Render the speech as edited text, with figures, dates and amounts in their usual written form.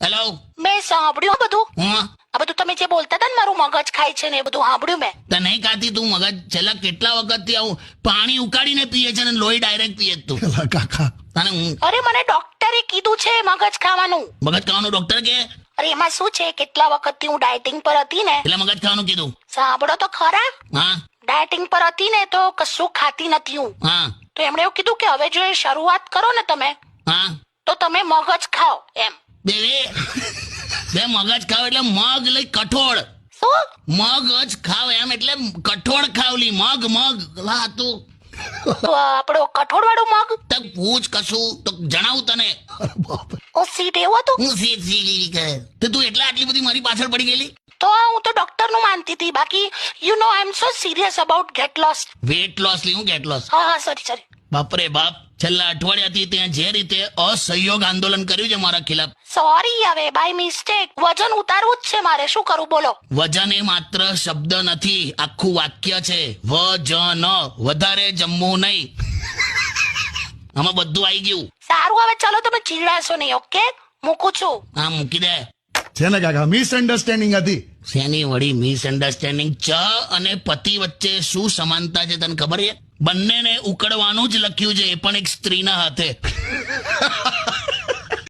Hello. મેં સાંભળ્યું બધું. હા, આ બધું તમે જે બોલતા હતા ને મારું મગજ ખાય છે ને એ બધું સાંભળ્યું મેં. તો નહીં ખાતી તું મગજ? છેલ્લા કેટલા વખતથી આવું પાણી ઉકાળીને પીએ છે ને લોહી ડાયરેક્ટ પીએ છે તું. એલા કાકા, તને હું અરે મને ડોક્ટરે કીધું છે મગજ ખાવાનું. મગજ ખાવાનું ડોક્ટર કે? અરે એમાં શું છે, કેટલા વખતથી હું ડાયટિંગ પર હતી ને. એટલે મગજ ખાવાનું કીધું? સાંભળો તો ખરા. હા ડાયટિંગ પર હતી ને તો કશું ખાતી નથી હું. હા તો એમણે એવું કીધું કે હવે જો એ શરૂઆત કરો ને તમે હા તો તમે મગજ ખાઓ એમ. બે મગજ ખાવ એટલે મગ લઈ કઠોળ. શું? મગજ ખાવ એમ એટલે કઠોળ ખાવલી મગ લા તું તો આપણો કઠોળ વાળું મગ. તો પૂછ કશું તો જણાવું તને. અરે બાપ રે. ઓ સીટ એવું હતું. હું સી કહે તો તું એટલા આટલી બધી મારી પાછળ પડી ગયેલી. તો હું તો ડોક્ટર નું માનતી હતી. બાકી you know I am so serious about get lost. Weight loss લી હું ગેટ લોસ? હા સોરી. બાપરે બાપ, છેલ્લા અઠવાડિયાથી ત્યાં જે રીતે અસહયોગ આંદોલન કર્યું છે મારા ખિલાફ. સોરી, હવે બાય મિસ્ટેક વજન ઉતારવું જ છે મારે. શું કરું બોલો? વજન એ માત્ર શબ્દ નથી, આખું વાક્ય છે. વજન, વધારે જમવું નહીં. આમાં બધું આવી ગયું. સારું, હવે ચલો તમે ચીડાશો નહીં. ઓકે, મૂકું છું. હા મૂકી દે. છે ને કાકા, મિસઅન્ડરસ્ટેન્ડિંગ હતી. શેની વળી મિસઅન્ડરસ્ટેન્ડિંગ? ચ અને પતિ વચ્ચે શું સમાનતા છે તને ખબર છે? બંનેને ઉકળવાનું જ લખ્યું છે, એ પણ એક સ્ત્રીના હાથે.